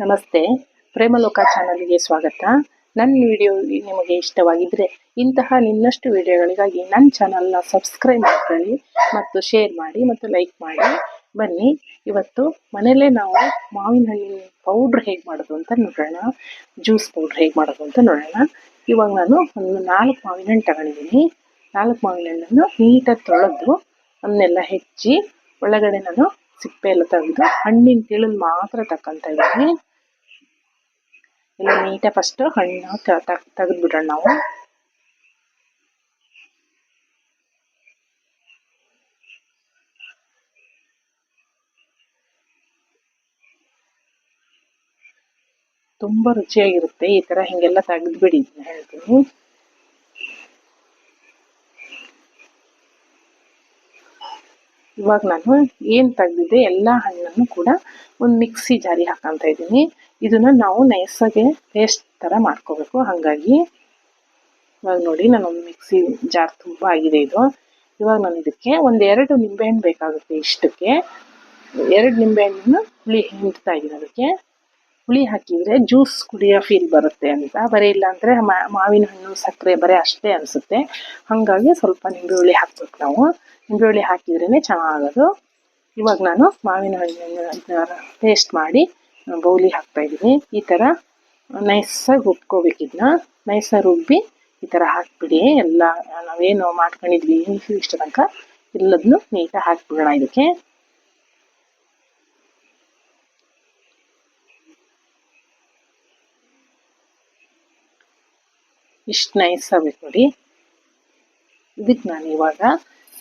ನಮಸ್ತೆ, ಪ್ರೇಮಲೋಕ ಚಾನಲ್ಗೆ ಸ್ವಾಗತ. ನನ್ನ ವಿಡಿಯೋ ನಿಮಗೆ ಇಷ್ಟವಾಗಿದ್ದರೆ ಇಂತಹ ಇನ್ನಷ್ಟು ವಿಡಿಯೋಗಳಿಗಾಗಿ ನನ್ನ ಚಾನಲ್ನ ಸಬ್ಸ್ಕ್ರೈಬ್ ಮಾಡ್ಕೊಳ್ಳಿ ಮತ್ತು ಶೇರ್ ಮಾಡಿ ಮತ್ತು ಲೈಕ್ ಮಾಡಿ. ಬನ್ನಿ, ಇವತ್ತು ಮನೆಯಲ್ಲೇ ನಾವು ಮಾವಿನ ಹಣ್ಣಿನ ಪೌಡ್ರ್ ಹೇಗೆ ಮಾಡೋದು ಅಂತ ನೋಡೋಣ. ಜ್ಯೂಸ್ ಪೌಡ್ರ್ ಹೇಗೆ ಮಾಡೋದು ಅಂತ ನೋಡೋಣ. ಇವಾಗ ನಾನು ಒಂದು 4 ಮಾವಿನ ಹಣ್ಣು ತಗೊಂಡಿದ್ದೀನಿ. 4 ಮಾವಿನ ಹಣ್ಣನ್ನು ನೀಟಾಗಿ ತೊಳೆದು ಅದನ್ನೆಲ್ಲ ಹೆಚ್ಚಿ ಒಳಗಡೆ ನಾನು ಸಿಪ್ಪೆ ಎಲ್ಲ ತೆಗೆದು ಹಣ್ಣಿನ ತಿಳಲು ಮಾತ್ರ ತಕ್ಕಂತ ಇದ್ದೀನಿ. ಎಲ್ಲ ನೀಟಾಗಿ ಫಸ್ಟ್ ಹಣ್ಣು ತೆಗೆದ್ಬಿಡೋಣ ನಾವು. ತುಂಬಾ ರುಚಿಯಾಗಿರುತ್ತೆ ಈ ತರ ಹಿಂಗೆಲ್ಲ ತೆಗೆದ್ಬಿಡಿ ಅಂತ ಹೇಳ್ತೀನಿ. ಇವಾಗ ನಾನು ಏನು ತೆಗೆದಿದ್ದೆ ಎಲ್ಲ ಹಣ್ಣನ್ನು ಕೂಡ ಒಂದು ಮಿಕ್ಸಿ ಜಾರಿಗೆ ಹಾಕಂತ ಇದ್ದೀನಿ. ಇದನ್ನ ನಾವು ನೈಸಾಗಿ ಪೇಸ್ಟ್ ಥರ ಮಾಡ್ಕೋಬೇಕು. ಹಾಗಾಗಿ ಇವಾಗ ನೋಡಿ ನಾನೊಂದು ಮಿಕ್ಸಿ ಜಾರ್ ತುಂಬ ಆಗಿದೆ ಇದು. ಇವಾಗ ನಾನು ಇದಕ್ಕೆ 1-2 ನಿಂಬೆಹಣ್ಣು ಬೇಕಾಗುತ್ತೆ. ಇಷ್ಟಕ್ಕೆ 2 ನಿಂಬೆಹಣ್ಣನ್ನು ಹುಳಿ ಹಿಂಡ್ತಾ ಇದ್ದೀನಿ. ಅದಕ್ಕೆ ಹುಳಿ ಹಾಕಿದರೆ ಜ್ಯೂಸ್ ಕುಡಿಯೋ ಫೀಲ್ ಬರುತ್ತೆ ಅಂತ. ಬರೀ ಇಲ್ಲ ಅಂದರೆ ಮಾವಿನ ಹಣ್ಣು ಸಕ್ಕರೆ ಬರೀ ಅಷ್ಟೇ ಅನಿಸುತ್ತೆ. ಹಾಗಾಗಿ ಸ್ವಲ್ಪ ನಿಂಬೆ ಹುಳಿ ಹಾಕ್ಬೇಕು ನಾವು. ನಿಂಬೆ ಹುಳಿ ಹಾಕಿದ್ರೇ ಚೆನ್ನಾಗೋದು. ಇವಾಗ ನಾನು ಮಾವಿನ ಹಣ್ಣನ್ನು ಪೇಸ್ಟ್ ಮಾಡಿ ಬೌಲಿಗೆ ಹಾಕ್ತಾ ಇದ್ದೀನಿ. ಈ ಥರ ನೈಸಾಗಿ ರುಬ್ಕೋಬೇಕು. ಇದನ್ನ ನೈಸಾಗಿ ರುಬ್ಬಿ ಈ ಥರ ಹಾಕ್ಬಿಡಿ. ಎಲ್ಲ ನಾವೇನು ಮಾಡ್ಕೊಂಡಿದ್ವಿ ಇಷ್ಟ ತನಕ ಎಲ್ಲದನ್ನು ನೀಟಾಗಿ ಹಾಕ್ಬಿಡೋಣ ಇದಕ್ಕೆ. ಇಷ್ಟು ನೈಸ್ ಆಗಬೇಕು ನೋಡಿ. ಇದಕ್ಕೆ ನಾನು ಇವಾಗ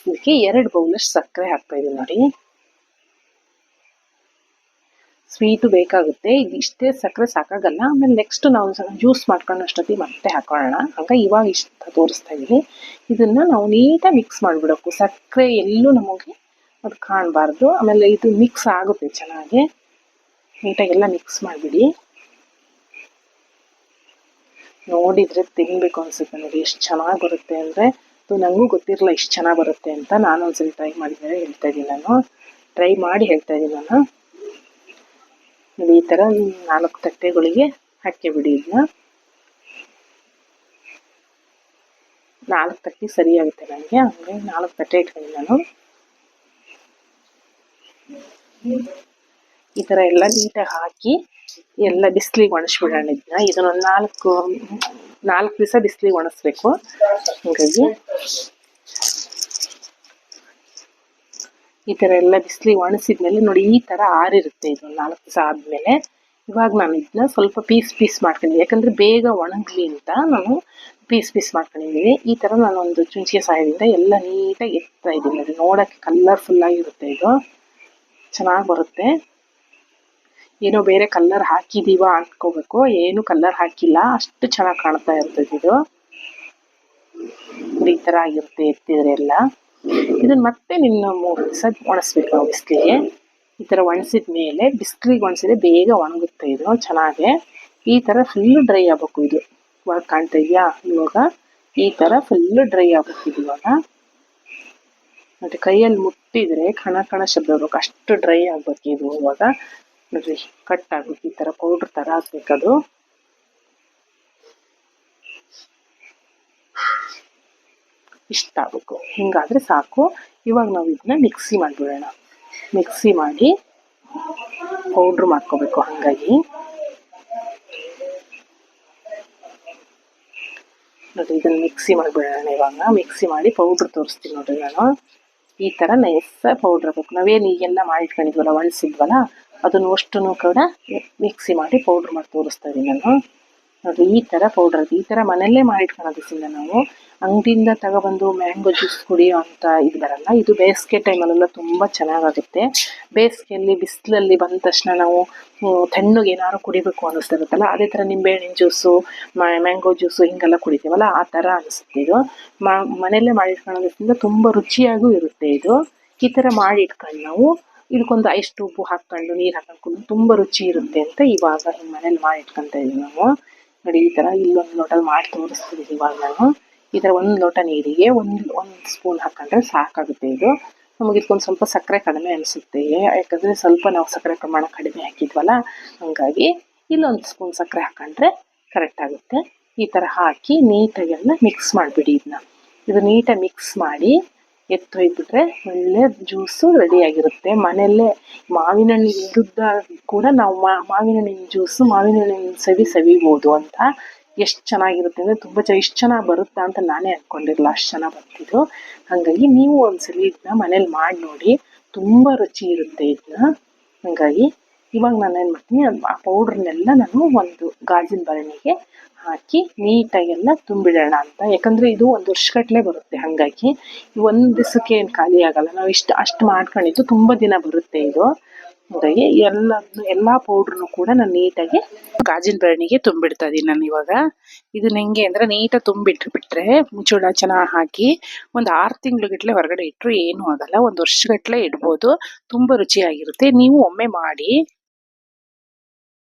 ಇದಕ್ಕೆ 2 ಬೌಲಷ್ಟು ಸಕ್ಕರೆ ಹಾಕ್ತಾ ಇದ್ದೀನಿ ನೋಡಿ. ಸ್ವೀಟು ಬೇಕಾಗುತ್ತೆ. ಇದು ಇಷ್ಟೇ ಸಕ್ಕರೆ ಸಾಕಾಗಲ್ಲ. ಆಮೇಲೆ ನೆಕ್ಸ್ಟ್ ನಾವು ಜ್ಯೂಸ್ ಮಾಡ್ಕೊಂಡಷ್ಟೊತ್ತಿಗೆ ಮತ್ತೆ ಹಾಕೋಣ. ಹಾಗಾಗಿ ಇವಾಗ ಇಷ್ಟು ತೋರಿಸ್ತಾ ಇದ್ದೀನಿ. ಇದನ್ನು ನಾವು ನೀಟಾಗಿ ಮಿಕ್ಸ್ ಮಾಡಿಬಿಡಬೇಕು. ಸಕ್ಕರೆ ಎಲ್ಲೂ ನಮಗೆ ಅದು ಕಾಣಬಾರ್ದು. ಆಮೇಲೆ ಇದು ಮಿಕ್ಸ್ ಆಗುತ್ತೆ ಚೆನ್ನಾಗಿ. ನೀಟಾಗೆಲ್ಲ ಮಿಕ್ಸ್ ಮಾಡಿಬಿಡಿ. ನೋಡಿದರೆ ತಿನ್ನಬೇಕು ಅನಿಸುತ್ತೆ ನೋಡಿ. ಎಷ್ಟು ಚೆನ್ನಾಗಿ ಬರುತ್ತೆ ಅಂದರೆ ನನಗೂ ಗೊತ್ತಿರಲಿಲ್ಲ ಇಷ್ಟು ಚೆನ್ನಾಗಿ ಬರುತ್ತೆ ಅಂತ. ನಾನು ಒಂದ್ಸರಿ ಟ್ರೈ ಮಾಡಿದರೆ ಹೇಳ್ತಾ ಇದ್ದೀನಿ. ನಾನು ಟ್ರೈ ಮಾಡಿ ಹೇಳ್ತಾ ಇದ್ದೀನಿ ನಾನು. ಈ ಥರ 4 ತಟ್ಟೆಗಳಿಗೆ ಹಾಕಿಬಿಡಿ. ಇದನ್ನ 4 ತಟ್ಟೆ ಸರಿ ಆಗುತ್ತೆ ನನಗೆ. ಹಂಗೆ 4 ತಟ್ಟೆ ಇಟ್ಕೊಂಡು ನಾನು ಈ ಥರ ಎಲ್ಲ ನೀಟಾಗಿ ಹಾಕಿ ಎಲ್ಲ ಬಿಸಿಲಿಗೆ ಒಣಗಿಸ್ಬಿಡೋಣ ಇದನ್ನ. ಇದನ್ನೊಂದು 4 ದಿವಸ ಬಿಸಿಲಿಗೆ ಒಣಗಿಸ್ಬೇಕು. ಹಾಗಾಗಿ ಈ ಥರ ಎಲ್ಲ ಬಿಸಿಲಿಗೆ ಒಣಗಿಸಿದ್ಮೇಲೆ ನೋಡಿ ಈ ಥರ ಆರಿರುತ್ತೆ. ಇದು 4 ದಿವಸ ಆದಮೇಲೆ ಇವಾಗ ನಾನು ಇದನ್ನ ಸ್ವಲ್ಪ ಪೀಸ್ ಮಾಡ್ಕೊಂಡಿದ್ದೀನಿ. ಯಾಕಂದರೆ ಬೇಗ ಒಣಗಲಿ ಅಂತ ನಾನು ಪೀಸ್ ಮಾಡ್ಕೊಂಡಿದ್ದೀನಿ. ಈ ಥರ ನಾನು ಒಂದು ಚುಂಚಿಗೆ ಸಹಾಯದಿಂದ ಎಲ್ಲ ನೀಟಾಗಿ ಎತ್ತಾ ಇದ್ದೀನಿ. ಅದು ನೋಡೋಕ್ಕೆ ಕಲರ್ಫುಲ್ಲಾಗಿರುತ್ತೆ. ಇದು ಚೆನ್ನಾಗಿ ಬರುತ್ತೆ. ಏನೋ ಬೇರೆ ಕಲರ್ ಹಾಕಿದೀವ ಅಂದ್ಕೋಬೇಕು. ಏನು ಕಲರ್ ಹಾಕಿಲ್ಲ. ಅಷ್ಟು ಚೆನ್ನಾಗಿ ಕಾಣ್ತಾ ಇರ್ತದೆ ಇದು. ಈ ಥರ ಆಗಿರುತ್ತೆ ಎತ್ತಿದ್ರೆ ಎಲ್ಲ. ಇದನ್ನು ಮತ್ತೆ 3 ದಿವಸ ಒಣಗಿಸ್ಬೇಕು ನಾವು ಬಿಸಿಲಿಗೆ. ಈ ಥರ ಒಣಸಿದ ಮೇಲೆ ಬಿಸಿಲಿಗೆ ಒಣಸಿದ್ರೆ ಬೇಗ ಒಣಗುತ್ತೆ ಇದು ಚೆನ್ನಾಗೆ. ಈ ಥರ ಫುಲ್ಲು ಡ್ರೈ ಆಗಬೇಕು ಇದು. ಇವಾಗ ಕಾಣ್ತಾ ಇದೆಯಾ? ಇವಾಗ ಈ ಥರ ಫುಲ್ಲು ಡ್ರೈ ಆಗಬೇಕು ಇದು. ಇವಾಗ ಮತ್ತು ಕೈಯಲ್ಲಿ ಮುಟ್ಟಿದರೆ ಕಣ ಶಬ್ದ ಬರ್ಬೇಕು. ಅಷ್ಟು ಡ್ರೈ ಆಗ್ಬೇಕು ಇದು. ಇವಾಗ ನೋಡ್ರಿ ಕಟ್ ಆಗ್ಬೇಕು. ಈ ಥರ ಪೌಡ್ರ್ ಥರ ಹಾಕ್ಬೇಕದು. ಇಷ್ಟ ಆಗಬೇಕು. ಹಿಂಗಾದರೆ ಸಾಕು. ಇವಾಗ ನಾವು ಇದನ್ನ ಮಿಕ್ಸಿ ಮಾಡಿಬಿಡೋಣ. ಮಿಕ್ಸಿ ಮಾಡಿ ಪೌಡ್ರ್ ಮಾಡ್ಕೋಬೇಕು. ಹಾಗಾಗಿ ನೋಡಿ ಇದನ್ನು ಮಿಕ್ಸಿ ಮಾಡಿಬಿಡೋಣ. ಇವಾಗ ಮಿಕ್ಸಿ ಮಾಡಿ ಪೌಡ್ರ್ ತೋರಿಸ್ತೀನಿ ನೋಡ್ರಿ ನಾನು. ಈ ಥರ ನೈಸ್ ಪೌಡ್ರ್ ಆಗಬೇಕು. ನಾವೇನು ಈಗೆಲ್ಲ ಮಾಡಿಟ್ಕೊಂಡಿದ್ವಲ್ಲ ಒಣಸಿದ್ವಲ್ಲ ಅದನ್ನು ಅಷ್ಟನ್ನು ಕೂಡ ಮಿಕ್ಸಿ ಮಾಡಿ ಪೌಡ್ರ್ ಮಾಡಿ ತೋರಿಸ್ತಾ ಇದ್ದೀನಿ ನಾನು. ನೋಡಿ ಈ ಥರ ಪೌಡ್ರ್ ಅದು. ಈ ಥರ ಮನೆಯಲ್ಲೇ ಮಾಡಿಟ್ಕೊಳ್ಳೋದ್ರಿಂದ ನಾವು ಅಂಗಡಿಯಿಂದ ತಗೊಬಂದು ಮ್ಯಾಂಗೋ ಜ್ಯೂಸ್ ಕುಡಿಯೋ ಅಂತ ಇದು ಬರಲ್ಲ. ಇದು ಬೇಸಿಗೆ ಟೈಮಲ್ಲೆಲ್ಲ ತುಂಬ ಚೆನ್ನಾಗಾಗುತ್ತೆ. ಬೇಸಿಗೆಯಲ್ಲಿ ಬಿಸಿಲಲ್ಲಿ ಬಂದ ತಕ್ಷಣ ನಾವು ತಣ್ಣಗೆ ಏನಾದ್ರು ಕುಡಿಬೇಕು ಅನ್ನಿಸ್ತಿರುತ್ತಲ್ಲ, ಅದೇ ಥರ ನಿಂಬೆಹಣ್ಣಿನ ಜ್ಯೂಸು ಮ್ಯಾಂಗೋ ಜ್ಯೂಸು ಹಿಂಗೆಲ್ಲ ಕುಡಿತೀವಲ್ಲ ಆ ಥರ ಅನಿಸುತ್ತೆ ಇದು. ಮನೆಯಲ್ಲೇ ಮಾಡಿಟ್ಕೊಳ್ಳೋದ್ರಿಂದ ತುಂಬ ರುಚಿಯಾಗೂ ಇರುತ್ತೆ ಇದು. ಈ ಥರ ಮಾಡಿ ಇಟ್ಕೊಂಡು ನಾವು ಇದಕ್ಕೊಂದು ಐಷ್ಟು ಉಪ್ಪು ಹಾಕ್ಕೊಂಡು ನೀರು ಹಾಕೊಂಡು ತುಂಬ ರುಚಿ ಇರುತ್ತೆ ಅಂತ ಇವಾಗ ಹಿಂಗೆ ಮನೇಲಿ ಮಾಡಿ ಇಟ್ಕೊತಾ ಇದ್ದೀವಿ ನಾವು. ನೋಡಿ ಈ ಥರ ಇಲ್ಲೊಂದು ಲೋಟಲ್ಲಿ ಮಾಡಿ ತೋರಿಸ್ತಿದ್ದೀನಿ ಇವಾಗ ನಾನು. ಈ ಥರ 1 ಲೋಟ ನೀರಿಗೆ 1 ಸ್ಪೂನ್ ಹಾಕೊಂಡ್ರೆ ಸಾಕಾಗುತ್ತೆ ಇದು. ನಮಗೆ ಇದಕ್ಕೊಂದು ಸ್ವಲ್ಪ ಸಕ್ಕರೆ ಕಡಿಮೆ ಅನಿಸುತ್ತೆ. ಯಾಕಂದರೆ ಸ್ವಲ್ಪ ನಾವು ಸಕ್ಕರೆ ಪ್ರಮಾಣ ಕಡಿಮೆ ಹಾಕಿದ್ವಲ್ಲ, ಹಾಗಾಗಿ ಇಲ್ಲೊಂದು ಸ್ಪೂನ್ ಸಕ್ಕರೆ ಹಾಕೊಂಡ್ರೆ ಕರೆಕ್ಟ್ ಆಗುತ್ತೆ. ಈ ಥರ ಹಾಕಿ ನೀಟಾಗೆಲ್ಲ ಮಿಕ್ಸ್ ಮಾಡಿಬಿಡಿ. ಇದು ನೀಟಾಗಿ ಮಿಕ್ಸ್ ಮಾಡಿ ಎತ್ತೊಯ್ಬಿಟ್ರೆ ಒಳ್ಳೆ ಜ್ಯೂಸು ರೆಡಿಯಾಗಿರುತ್ತೆ. ಮನೆಯಲ್ಲೇ ಮಾವಿನ ಹಣ್ಣು ಇಲ್ಲದ ಕೂಡ ನಾವು ಮಾವಿನ ಹಣ್ಣಿನ ಜ್ಯೂಸು, ಮಾವಿನ ಹಣ್ಣಿನ ಸವಿಬೋದು ಅಂತ. ಎಷ್ಟು ಚೆನ್ನಾಗಿರುತ್ತೆ ಅಂದರೆ ತುಂಬ ಇಷ್ಟು ಚೆನ್ನಾಗಿ ಬರುತ್ತಾ ಅಂತ ನಾನೇ ಅಂದ್ಕೊಂಡಿರಲ್ಲ, ಅಷ್ಟು ಚೆನ್ನಾಗಿ ಬರ್ತಿದ್ದು. ಹಾಗಾಗಿ ನೀವು ಒಂದ್ಸಲಿ ಇದನ್ನ ಮನೇಲಿ ಮಾಡಿ ನೋಡಿ, ತುಂಬ ರುಚಿ ಇರುತ್ತೆ ಇದನ್ನ. ಹಾಗಾಗಿ ಇವಾಗ ನಾನು ಏನು ಮಾಡ್ತೀನಿ, ಆ ಪೌಡ್ರನ್ನೆಲ್ಲ ನಾನು ಒಂದು ಗಾಜಿನ ಭರಣಿಗೆ ಹಾಕಿ ನೀಟಾಗೆಲ್ಲ ತುಂಬಿಡೋಣ ಅಂತ. ಯಾಕಂದರೆ ಇದು ಒಂದು ವರ್ಷಗಟ್ಟಲೆ ಬರುತ್ತೆ. ಹಾಗಾಗಿ ಒಂದು ದಿವಸಕ್ಕೆ ಏನು ಖಾಲಿ ಆಗಲ್ಲ. ನಾವು ಅಷ್ಟು ಮಾಡ್ಕೊಂಡಿದ್ದು ತುಂಬ ದಿನ ಬರುತ್ತೆ ಇದು. ಹಾಗಾಗಿ ಎಲ್ಲ ಪೌಡ್ರನ್ನು ಕೂಡ ನಾನು ನೀಟಾಗಿ ಗಾಜಿನ ಭರಣಿಗೆ ತುಂಬಿಡ್ತಾ ಇದ್ದೀನಿ ನಾನು ಇವಾಗ. ಇದನ್ನ ಹೆಂಗೆ ಅಂದರೆ ನೀಟಾಗಿ ತುಂಬಿಟ್ಬಿಟ್ರೆ ಮುಚ್ಚಳ ಚೆನ್ನಾಗಿ ಹಾಕಿ ಒಂದು 6 ತಿಂಗ್ಳುಗಟ್ಟಲೆ ಹೊರಗಡೆ ಇಟ್ಟರು ಏನೂ ಆಗಲ್ಲ. ಒಂದು ವರ್ಷಗಟ್ಟಲೆ ಇಡ್ಬೋದು. ತುಂಬ ರುಚಿಯಾಗಿರುತ್ತೆ. ನೀವು ಒಮ್ಮೆ ಮಾಡಿ